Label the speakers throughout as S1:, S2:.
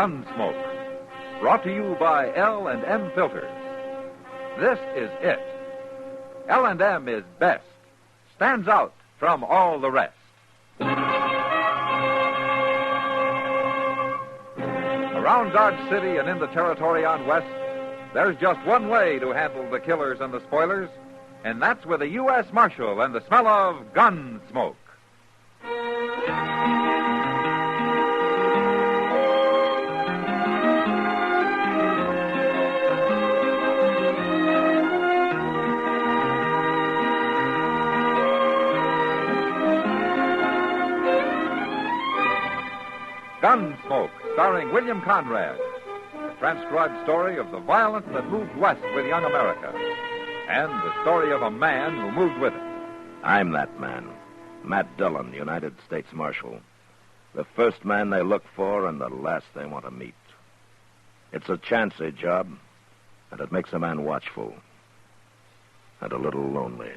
S1: Gunsmoke. Brought to you by L&M Filters. This is it. L&M is best. Stands out from all the rest. Around Dodge City and in the territory on West, there's just one way to handle the killers and the spoilers, and that's with a U.S. Marshal and the smell of gun smoke. Gunsmoke, starring William Conrad. The transcribed story of the violence that moved west with young America. And the story of a man who moved with it.
S2: I'm that man. Matt Dillon, United States Marshal. The first man they look for and the last they want to meet. It's a chancy job, and it makes a man watchful. And a little lonely.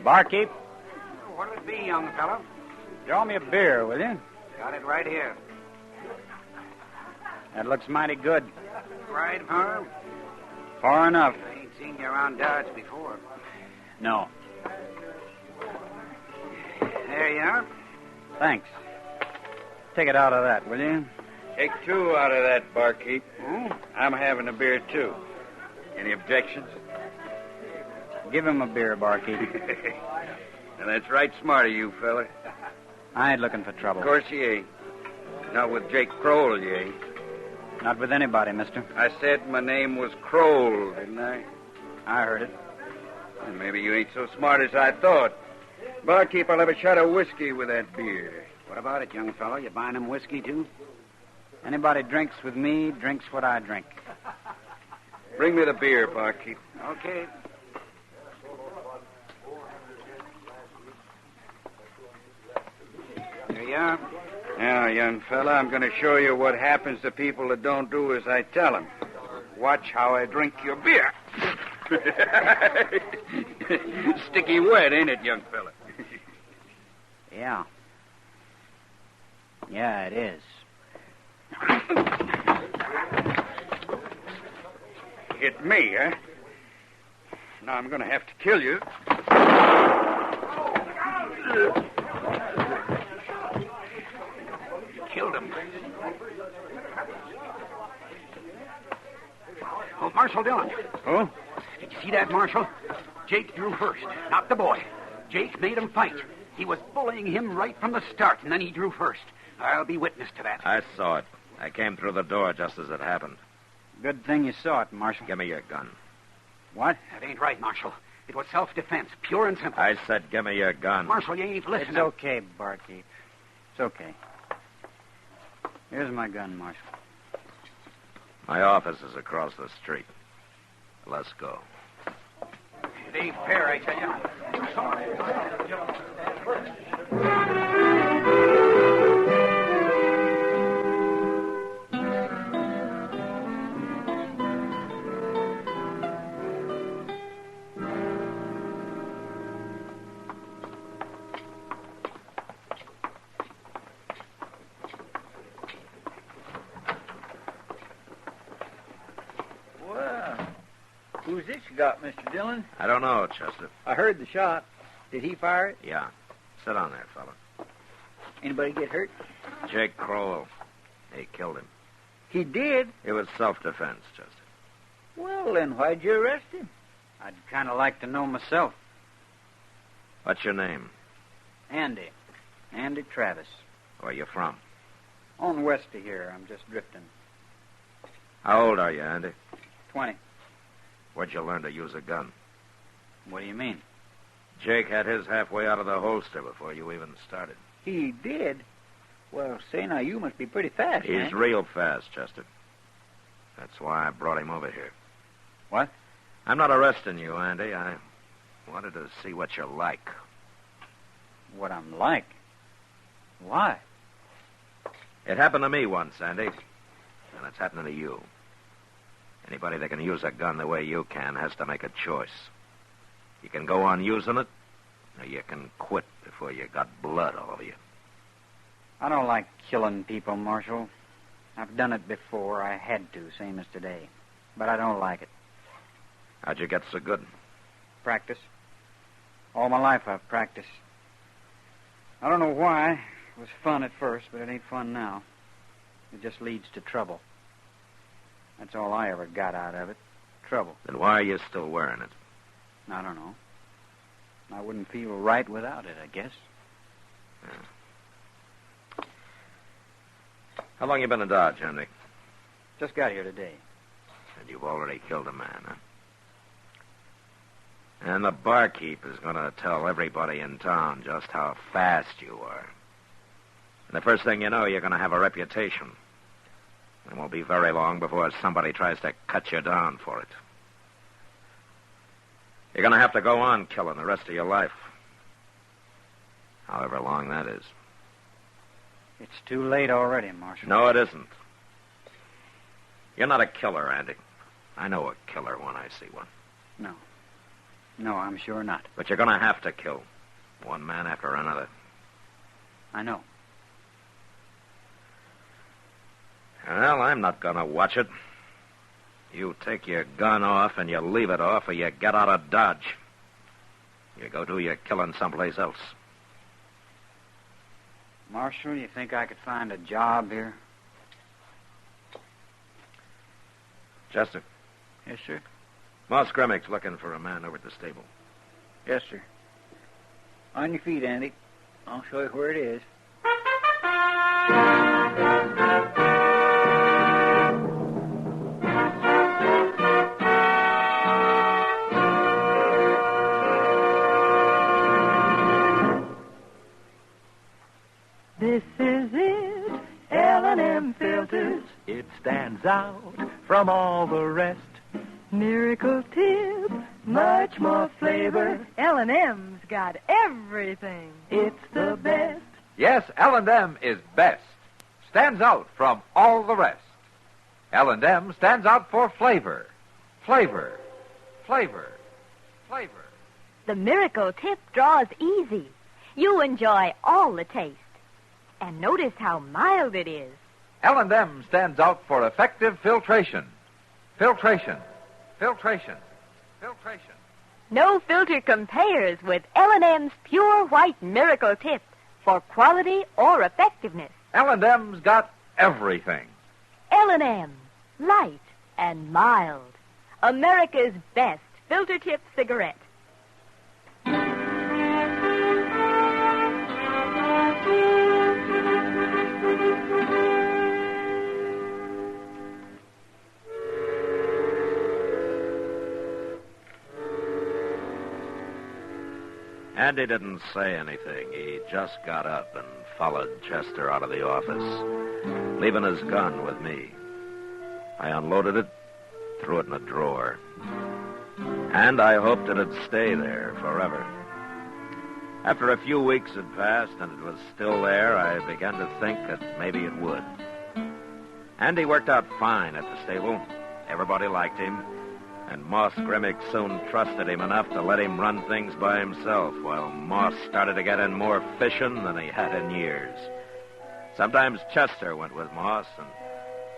S3: Barkeep,
S4: What'll it be, young fellow?
S3: draw me a beer, will you?
S4: Got it right here.
S3: That looks mighty good.
S4: Right, Harv?
S3: Far enough.
S4: I ain't seen you around Dodge before.
S3: No.
S4: There you are.
S3: Thanks. Take it out of that, will you?
S5: Take two out of that, barkeep.
S4: Oh?
S5: I'm having a beer, too. Any objections?
S3: Give him a beer, barkeep.
S5: And that's right smart of you, fella.
S3: I ain't looking for trouble.
S5: Of course you ain't. Not with Jake Kroll, you ain't.
S3: Not with anybody, mister.
S5: I said my name was Kroll, didn't I?
S3: I heard it.
S5: Well, maybe you ain't so smart as I thought. Barkeep, I'll have a shot of whiskey with that beer.
S4: What about it, young fellow? You buying him whiskey, too?
S3: Anybody drinks with me drinks what I drink.
S5: Bring me the beer, barkeep.
S4: Okay. There you are.
S5: Now, young fella, I'm going to show you what happens to people that don't do as I tell them. Watch how I drink your beer. Sticky wet, ain't it, young fella?
S3: Yeah. Yeah, it is.
S5: Hit me, huh? Now I'm going to have to kill you.
S4: Killed him. Oh, Marshal Dillon.
S5: Oh?
S4: Did you see that, Marshal? Jake drew first, not the boy. Jake made him fight. He was bullying him right from the start, and then he drew first. I'll be witness to that.
S2: I saw it. I came through the door just as it happened.
S3: Good thing you saw it, Marshal.
S2: Give me your gun.
S3: What?
S4: That ain't right, Marshal. It was self-defense, pure and simple.
S2: I said give me your gun.
S4: Marshal, you ain't listening.
S3: It's okay, barkeep. It's okay. Here's my gun, Marshal.
S2: My office is across the street. Let's go.
S4: It ain't fair, I tell you.
S6: Who's this you got, Mr. Dillon?
S2: I don't know, Chester.
S6: I heard the shot. Did he fire it?
S2: Yeah. Sit on there, fella.
S6: Anybody get hurt?
S2: Jake Kroll. They killed him.
S6: He did?
S2: It was self-defense, Chester.
S6: Well, then why'd you arrest him?
S3: I'd kind of like to know myself.
S2: What's your name?
S3: Andy. Andy Travis.
S2: Where you from?
S3: On west of here. I'm just drifting.
S2: How old are you, Andy?
S3: 20.
S2: Where'd you learn to use a gun?
S3: What do you mean?
S2: Jake had his halfway out of the holster before you even started.
S6: He did? Well, say now, you must be pretty fast,
S2: He's
S6: man.
S2: real fast, Chester. That's why I brought him over here.
S3: What?
S2: I'm not arresting you, Andy. I wanted to see what you're like.
S3: What I'm like? Why?
S2: It happened to me once, Andy. And it's happening to you. Anybody that can use a gun the way you can has to make a choice. You can go on using it, or you can quit before you got blood all over you.
S3: I don't like killing people, Marshal. I've done it before. I had to, same as today. But I don't like it.
S2: How'd you get so good?
S3: Practice. All my life I've practiced. I don't know why. It was fun at first, but it ain't fun now. It just leads to trouble. That's all I ever got out of it. Trouble.
S2: Then why are you still wearing it?
S3: I don't know. I wouldn't feel right without it, I guess.
S2: Yeah. How long you been in Dodge, Andy?
S3: Just got here today.
S2: And you've already killed a man, huh? And the barkeep is going to tell everybody in town just how fast you are. And the first thing you know, you're going to have a reputation. It won't be very long before somebody tries to cut you down for it. You're going to have to go on killing the rest of your life. However long that is.
S3: It's too late already, Marshal.
S2: No, it isn't. You're not a killer, Andy. I know a killer when I see one.
S3: No. No, I'm sure not.
S2: But you're going to have to kill. One man after another.
S3: I know.
S2: Well, I'm not going to watch it. You take your gun off and you leave it off, or you get out of Dodge. You go do your killing someplace else.
S3: Marshal, you think I could find a job here?
S2: Chester,
S6: Yes, sir.
S2: Moss Grimmick's looking for a man over at the stable.
S6: Yes, sir. On your feet, Andy. I'll show you where it is.
S7: This is it, L&M Filters. It stands out from all the rest. Miracle tip, much more flavor. L&M's got everything. It's the best.
S1: Yes, L&M is best. Stands out from all the rest. L&M stands out for flavor. Flavor. Flavor. Flavor.
S8: The Miracle Tip draws easy. You enjoy all the taste. And notice how mild it is.
S1: L&M stands out for effective filtration. Filtration. Filtration. Filtration.
S8: No filter compares with L&M's pure white Miracle Tip for quality or effectiveness.
S1: L&M's got everything.
S8: L&M, light and mild. America's best filter tip cigarette.
S2: Andy didn't say anything. He just got up and followed Chester out of the office, leaving his gun with me. I unloaded it, threw it in a drawer. And I hoped it'd stay there forever. After a few weeks had passed and it was still there, I began to think that maybe it would. Andy worked out fine at the stable. Everybody liked him. And Moss Grimmick soon trusted him enough to let him run things by himself, while Moss started to get in more fishing than he had in years. Sometimes Chester went with Moss,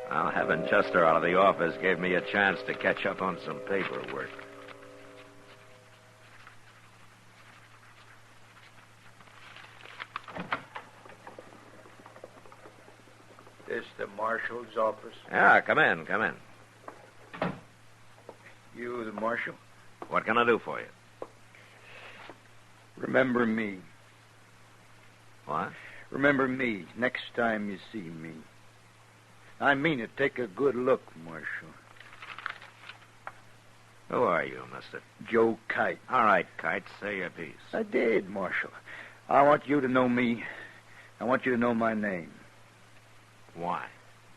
S2: and having Chester out of the office gave me a chance to catch up on some paperwork.
S9: This the marshal's office?
S2: Yeah, come in, come in.
S9: You the marshal?
S2: What can I do for you?
S9: Remember me.
S2: What?
S9: Remember me next time you see me. I mean it. Take a good look, Marshal.
S2: Who are you, mister?
S9: Joe Kite.
S2: All right, Kite, say your piece.
S9: I did, Marshal. I want you to know me. I want you to know my name.
S2: Why?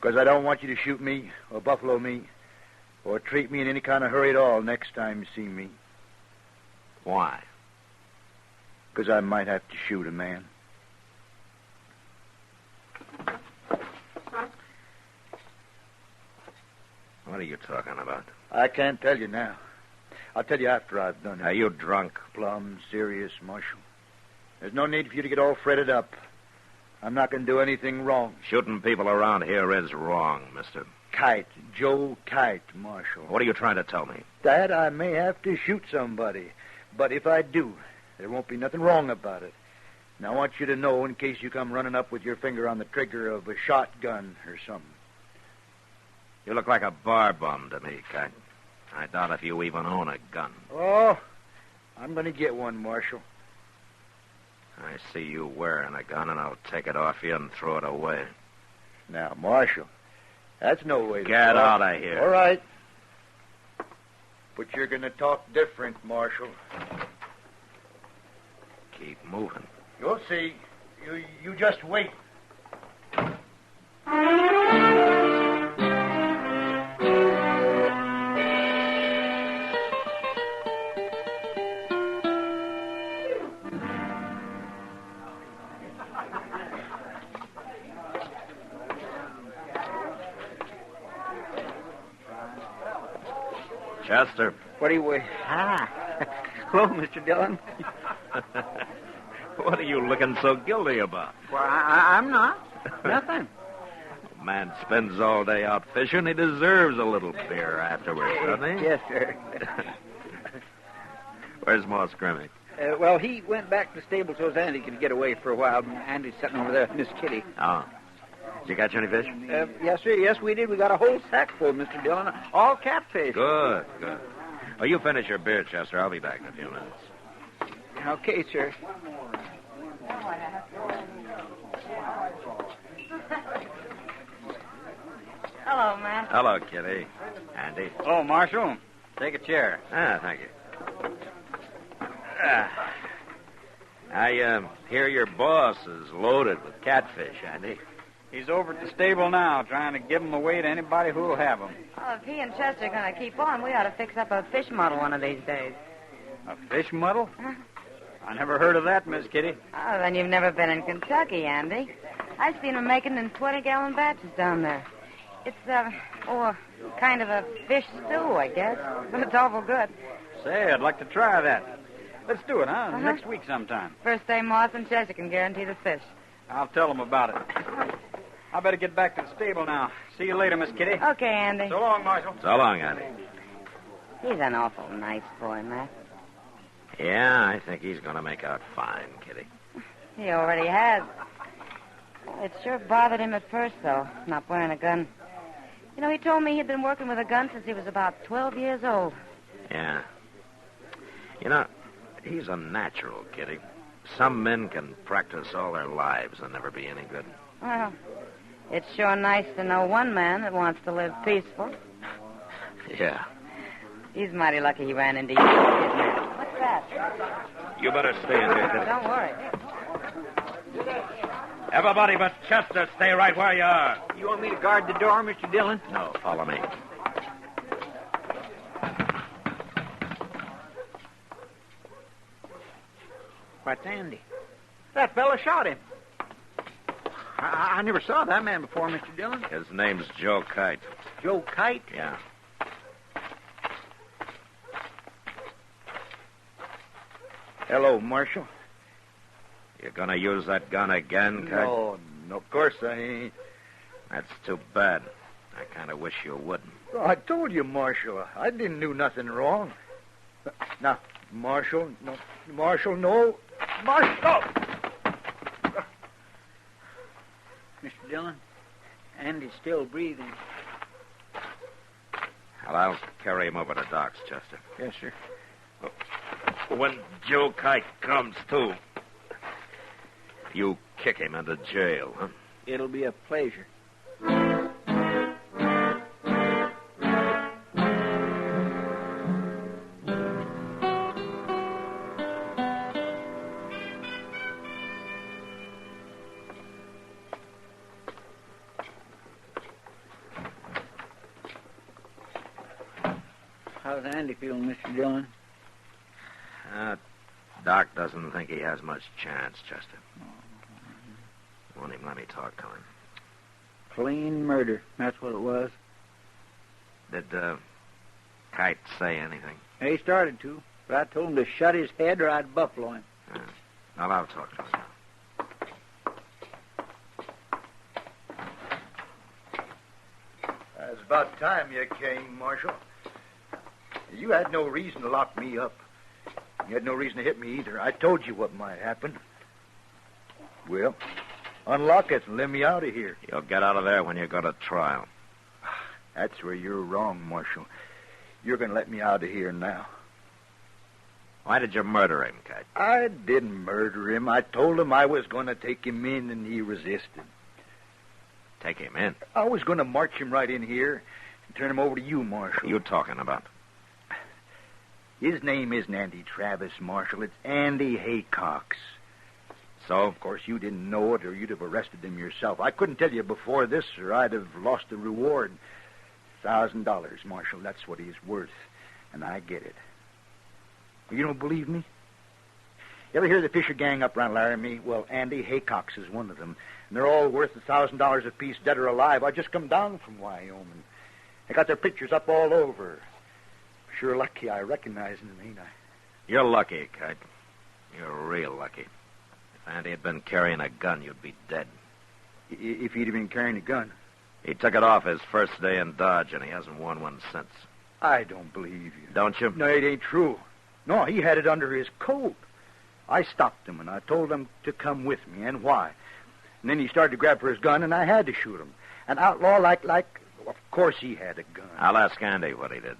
S9: Because I don't want you to shoot me or buffalo me or treat me in any kind of hurry at all next time you see me.
S2: Why?
S9: Because I might have to shoot a man.
S2: What are you talking about?
S9: I can't tell you now. I'll tell you after I've done it.
S2: Are you drunk?
S9: Plumb serious, Marshal. There's no need for you to get all fretted up. I'm not going to do anything wrong.
S2: Shooting people around here is wrong, mister.
S9: Kite. Joe Kite, Marshal.
S2: What are you trying to tell me?
S9: That I may have to shoot somebody. But if I do, there won't be nothing wrong about it. Now, I want you to know in case you come running up with your finger on the trigger of a shotgun or something.
S2: You look like a bar bum to me, Kite. I doubt if you even own a gun.
S9: Oh, I'm going to get one, Marshal.
S2: I see you wearing a gun, and I'll take it off you and throw it away.
S9: Now, Marshal, that's no way to
S2: Get
S9: talk.
S2: out of here.
S9: All right. But you're going to talk different, Marshal.
S2: Keep moving.
S9: You'll see. You just wait.
S2: Chester.
S6: What do you... Ah. Hello, Mr. Dillon.
S2: What are you looking so guilty about?
S6: Well, I'm not. Nothing.
S2: Man spends all day out fishing. He deserves a little beer afterwards, doesn't he?
S6: Yes, sir.
S2: Where's Moss Grimmick?
S6: Well, he went back to the stable so Andy could get away for a while. Andy's sitting over there with Miss Kitty.
S2: Oh. Did you catch any fish?
S6: Yes, sir. Yes, we did. We got a whole sack full, Mr. Dillon. All catfish.
S2: Good. Well, you finish your beer, Chester. I'll be back in a few minutes.
S6: Okay, sir.
S8: Hello, Matt.
S2: Hello, Kitty. Andy.
S3: Oh, Marshal, take a chair.
S2: Thank you. I hear your boss is loaded with catfish, Andy.
S3: He's over at the stable now, trying to give 'em away to anybody who'll have 'em.
S8: Oh, if he and Chester are going to keep on, we ought to fix up a fish model one of these days.
S3: A fish muddle? I never heard of that, Miss Kitty.
S8: Oh, then you've never been in Kentucky, Andy. I've seen them making in 20-gallon batches down there. It's, kind of a fish stew, I guess. But it's awful good.
S3: Say, I'd like to try that. Let's do it, huh?
S8: Uh-huh.
S3: Next week sometime.
S8: First day Moss and Chester can guarantee the fish.
S3: I'll tell them about it. I better get back to the stable now. See you later, Miss Kitty.
S8: Okay, Andy.
S3: So long, Marshal.
S2: So long, Andy.
S8: He's an awful nice boy, Matt.
S2: Yeah, I think he's going to make out fine, Kitty.
S8: He already has. It sure bothered him at first, though, not wearing a gun. You know, he told me he'd been working with a gun since he was about 12 years old.
S2: Yeah. You know, he's a natural, Kitty. Some men can practice all their lives and never be any good.
S8: Well, it's sure nice to know one man that wants to live peaceful.
S2: Yeah.
S8: He's mighty lucky he ran into you. What's that?
S2: You better stay in here, Kitty.
S8: Don't worry.
S2: Everybody but Chester, stay right where you are.
S6: You want me to guard the door, Mr. Dillon?
S2: No, follow me.
S6: What's Andy? That fella shot him. I never saw that man before, Mr. Dillon.
S2: His name's Joe Kite.
S6: Joe Kite?
S2: Yeah.
S9: Hello, Marshal.
S2: You gonna use that gun again, Kite?
S9: No, of course I ain't.
S2: That's too bad. I kind of wish you wouldn't.
S9: Oh, I told you, Marshal. I didn't do nothing wrong. Now, Marshal, no. Marshal, no. Marshal!
S6: Mr. Dillon, Andy's still breathing.
S2: Well, I'll carry him over to Doc's, Chester.
S6: Yes, sir.
S2: When Joe Kite comes to, you kick him into jail, huh?
S6: It'll be a pleasure. How's Andy feeling, Mr. Dillon?
S2: Doc doesn't think he has much chance, Chester. Won't even let me talk to him.
S6: Clean murder. That's what it was.
S2: Did Kite say anything?
S6: He started to, but I told him to shut his head or I'd buffalo him.
S2: Well, I'll talk to him now.
S9: It's about time you came, Marshal. You had no reason to lock me up. You had no reason to hit me either. I told you what might happen. Well, unlock it and let me out of here.
S2: You'll get out of there when you go to trial.
S9: That's where you're wrong, Marshal. You're going to let me out of here now.
S2: Why did you murder him, Kite?
S9: I didn't murder him. I told him I was going to take him in, and he resisted.
S2: Take him in?
S9: I was going to march him right in here and turn him over to you, Marshal.
S2: What are you talking about?
S9: His name isn't Andy Travis, Marshal. It's Andy Haycox.
S2: So?
S9: Of course, you didn't know it, or you'd have arrested him yourself. I couldn't tell you before this, or I'd have lost the reward. $1,000, Marshal. That's what he's worth, and I get it. You don't believe me? You ever hear the Fisher gang up around Laramie? Well, Andy Haycox is one of them, and they're all worth $1,000 apiece, dead or alive. I just come down from Wyoming. They got their pictures up all over. Sure lucky I recognize them, ain't I?
S2: You're lucky, Kite. You're real lucky. If Andy had been carrying a gun, you'd be dead.
S9: If he'd have been carrying a gun?
S2: He took it off his first day in Dodge, and he hasn't worn one since.
S9: I don't believe you.
S2: Don't you?
S9: No, it ain't true. No, he had it under his coat. I stopped him, and I told him to come with me, and why. And then he started to grab for his gun, and I had to shoot him. An outlaw like... Of course he had a gun.
S2: I'll ask Andy what he did.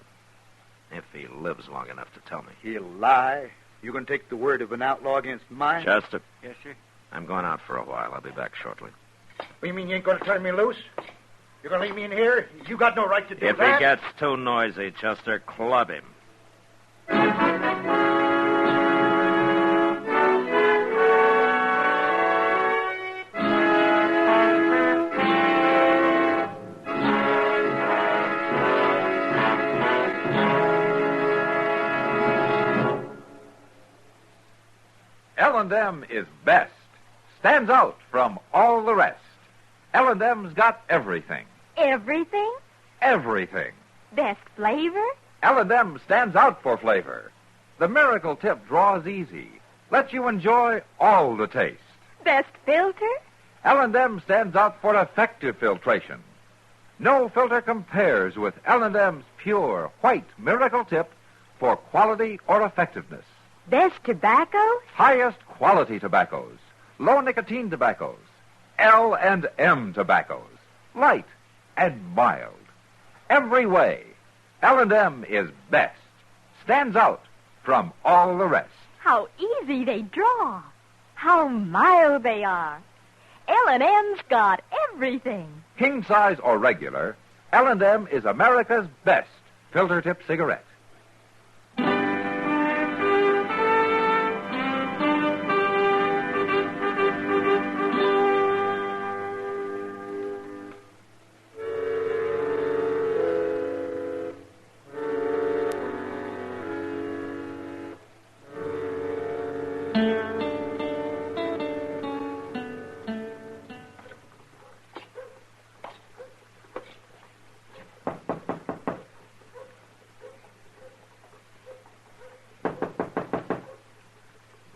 S2: If he lives long enough to tell me.
S9: He'll lie. You going to take the word of an outlaw against mine?
S2: Chester.
S6: Yes, sir.
S2: I'm going out for a while. I'll be back shortly.
S9: What, you mean you ain't going to turn me loose? You're going to leave me in here? You got no right to do
S2: that. If he gets too noisy, Chester, club him.
S1: L&M is best. Stands out from all the rest. L&M's got everything.
S10: Everything?
S1: Everything.
S10: Best flavor?
S1: L&M stands out for flavor. The miracle tip draws easy. Lets you enjoy all the taste.
S10: Best filter?
S1: L&M stands out for effective filtration. No filter compares with L&M's pure white miracle tip for quality or effectiveness.
S10: Best tobaccos?
S1: Highest quality tobaccos. Low nicotine tobaccos. L&M tobaccos. Light and mild. Every way, L&M is best. Stands out from all the rest.
S10: How easy they draw. How mild they are. L&M's got everything.
S1: King size or regular, L&M is America's best filter tip cigarette.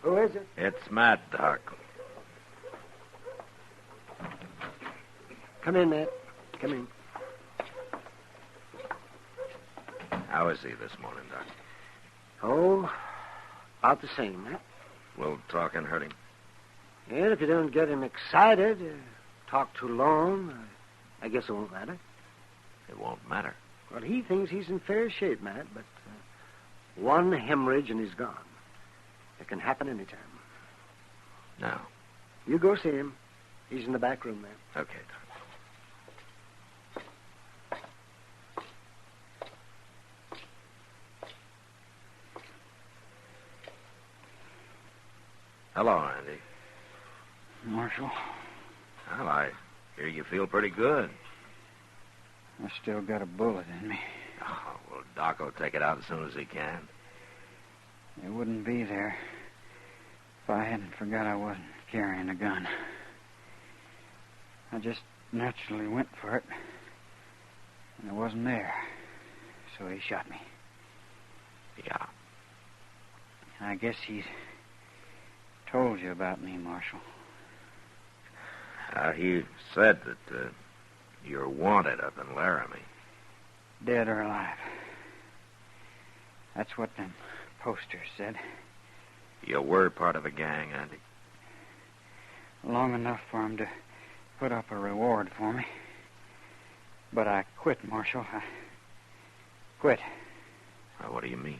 S6: Who is it?
S2: It's Matt, Doc.
S11: Come in, Matt. Come in.
S2: How is he this morning, Doc?
S11: Oh, about the same, Matt.
S2: Will talking hurt him?
S11: And if you don't get him excited, talk too long, I guess it won't matter.
S2: It won't matter.
S11: Well, he thinks he's in fair shape, Matt, but one hemorrhage and he's gone. It can happen anytime.
S2: Now.
S11: You go see him. He's in the back room there.
S2: Okay, Doc. Hello, Andy.
S3: Marshal,
S2: Well, I hear you feel pretty good.
S3: I still got a bullet in me.
S2: Oh, well, Doc will take it out as soon as he can.
S3: It wouldn't be there if I hadn't forgot I wasn't carrying a gun. I just naturally went for it, and it wasn't there, so he shot me.
S2: Yeah.
S3: I guess he's told you about me, Marshal.
S2: He said that you're wanted up in Laramie.
S3: Dead or alive. That's what them posters said.
S2: You were part of a gang, Andy.
S3: Long enough for him to put up a reward for me. But I quit, Marshal. I quit.
S2: What do you mean?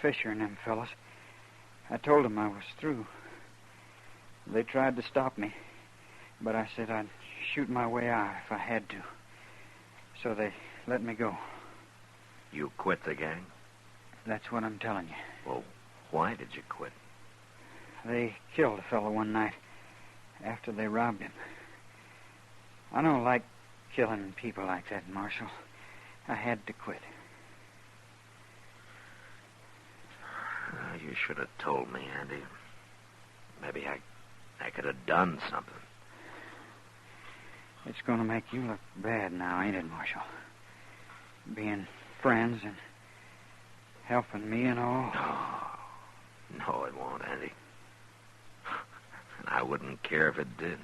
S3: Fisher and them fellas. I told them I was through. They tried to stop me, but I said I'd shoot my way out if I had to. So they let me go.
S2: You quit the gang?
S3: That's what I'm telling you.
S2: Well, why did you quit?
S3: They killed a fellow one night after they robbed him. I don't like killing people like that, Marshal. I had to quit.
S2: You should have told me, Andy. Maybe I could have done something.
S3: It's going to make you look bad now, ain't it, Marshal? Being friends and helping me and all.
S2: No, it won't, Andy. And I wouldn't care if it did.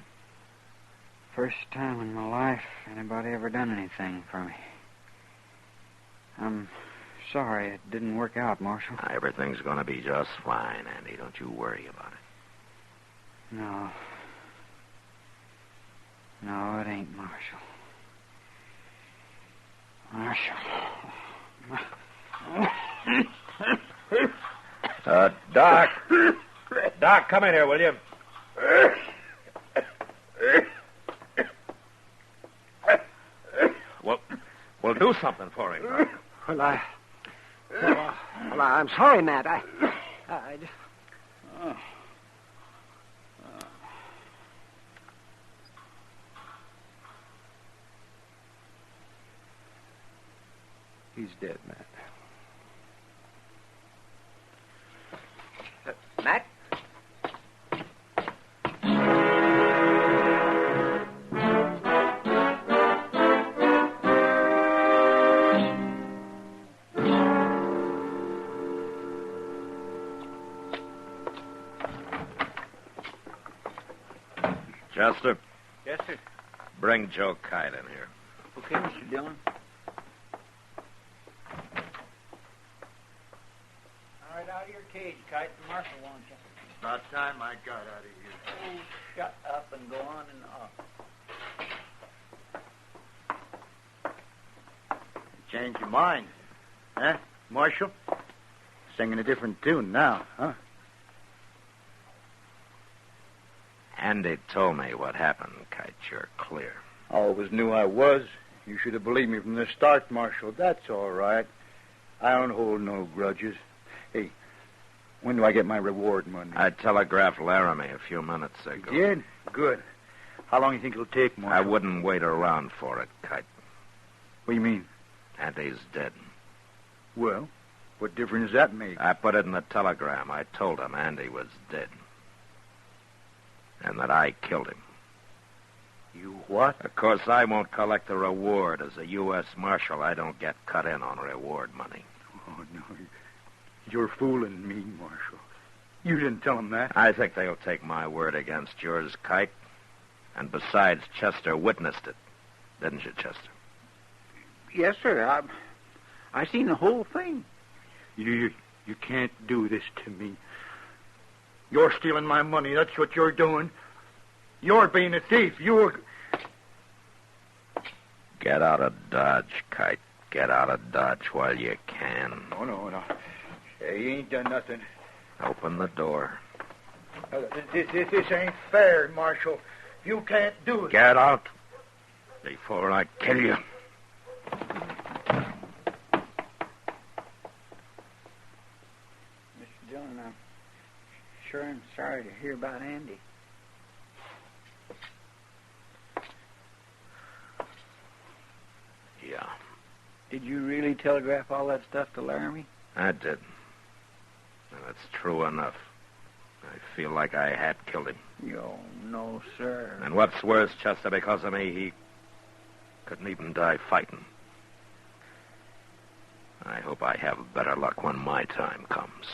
S3: First time in my life anybody ever done anything for me. I'm sorry it didn't work out, Marshal.
S2: Everything's going to be just fine, Andy. Don't you worry about it.
S3: No. No, it ain't, Marshal.
S2: Doc. Doc, come in here, will you? Well, do something for him.
S11: Well, I'm sorry, Matt. I just...
S9: He's dead, Matt.
S11: Matt?
S2: Chester,
S6: Yes, sir.
S2: bring Joe Kite in here.
S6: Okay, Mr. Dillon. All right, out of your cage, Kite. The marshal wants you.
S9: About time I got out of here.
S6: Oh, shut up and go on in the office.
S9: Change your mind. Huh, Marshal? Singing a different tune now, huh?
S2: Andy told me what happened, Kite. You're clear.
S9: I always knew I was. You should have believed me from the start, Marshal. That's all right. I don't hold no grudges. Hey, when do I get my reward money?
S2: I telegraphed Laramie a few minutes ago.
S9: You did? Good. How long do you think it'll take, Marshal?
S2: I wouldn't wait around for it, Kite.
S9: What do you mean?
S2: Andy's dead.
S9: Well, what difference does that make?
S2: I put it in the telegram. I told him Andy was dead. And that I killed him.
S9: You what?
S2: Of course, I won't collect the reward. As a U.S. Marshal, I don't get cut in on reward money.
S9: Oh, no. You're fooling me, Marshal. You didn't tell him that.
S2: I think they'll take my word against yours, Kite. And besides, Chester witnessed it. Didn't you, Chester?
S6: Yes, sir. I seen the whole thing.
S9: You can't do this to me. You're stealing my money. That's what you're doing. You're being a thief. You're...
S2: Get out of Dodge, Kite. Get out of Dodge while you can.
S9: No. Hey, you ain't done nothing.
S2: Open the door.
S9: This ain't fair, Marshal. You can't do it.
S2: Get out before I kill you.
S6: Mr. Dillon, I'm sure I'm sorry to hear about Andy.
S2: Yeah.
S3: Did you really telegraph all that stuff to Laramie?
S2: I did. And it's true enough. I feel like I had killed him.
S3: Oh, no, sir.
S2: And what's worse, Chester, because of me, he couldn't even die fighting. I hope I have better luck when my time comes.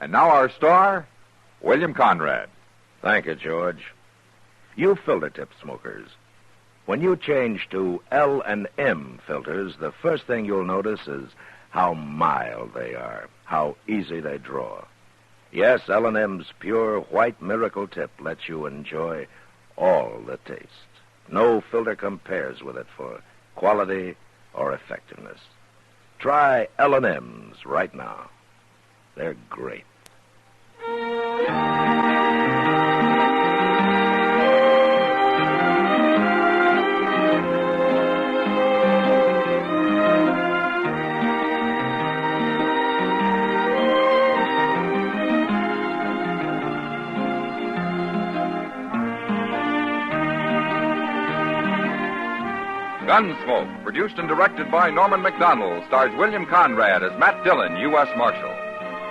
S1: And now our star, William Conrad.
S2: Thank you, George. You filter tip smokers, when you change to L&M filters, the first thing you'll notice is how mild they are, how easy they draw. Yes, L&M's pure white miracle tip lets you enjoy all the taste. No filter compares with it for quality or effectiveness. Try L&M's right now. They're great.
S1: Gunsmoke, produced and directed by Norman Macdonald, stars William Conrad as Matt Dillon, U.S. Marshal.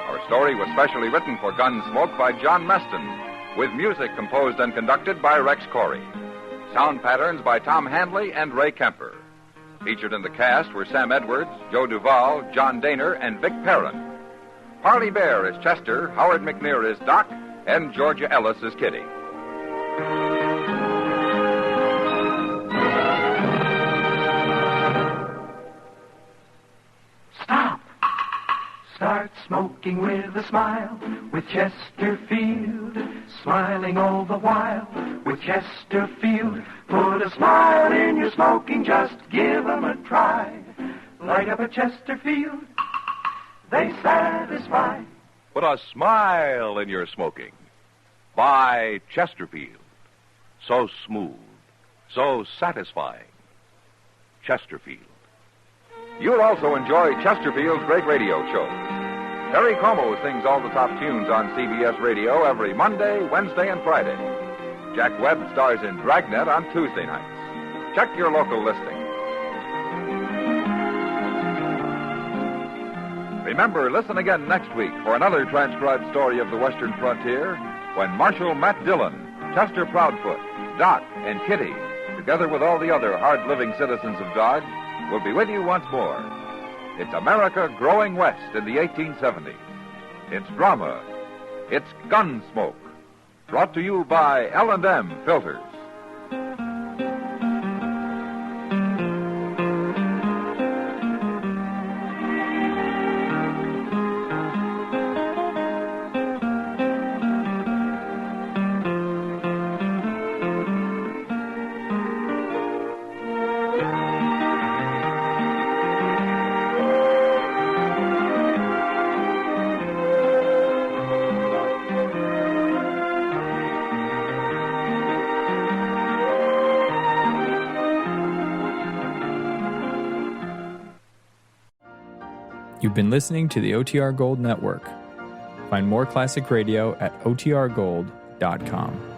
S1: Our story was specially written for Gunsmoke by John Meston, with music composed and conducted by Rex Corey. Sound patterns by Tom Handley and Ray Kemper. Featured in the cast were Sam Edwards, Joe Duvall, John Daner, and Vic Perrin. Harley Bear is Chester, Howard McNear is Doc, and Georgia Ellis is Kitty.
S7: Start smoking with a smile, with Chesterfield, smiling all the while, with Chesterfield. Put a smile in your smoking, just give 'em a try. Light up a Chesterfield, they satisfy.
S12: Put a smile in your smoking. Buy Chesterfield. So smooth, so satisfying. Chesterfield.
S1: You'll also enjoy Chesterfield's great radio shows. Terry Como sings all the top tunes on CBS Radio every Monday, Wednesday, and Friday. Jack Webb stars in Dragnet on Tuesday nights. Check your local listing. Remember, listen again next week for another transcribed story of the Western frontier when Marshal Matt Dillon, Chester Proudfoot, Doc, and Kitty, together with all the other hard-living citizens of Dodge, will be with you once more. It's America growing west in the 1870s. It's drama. It's Gunsmoke. Brought to you by L&M Filters.
S13: You've been listening to the OTR Gold Network. Find more classic radio at otrgold.com.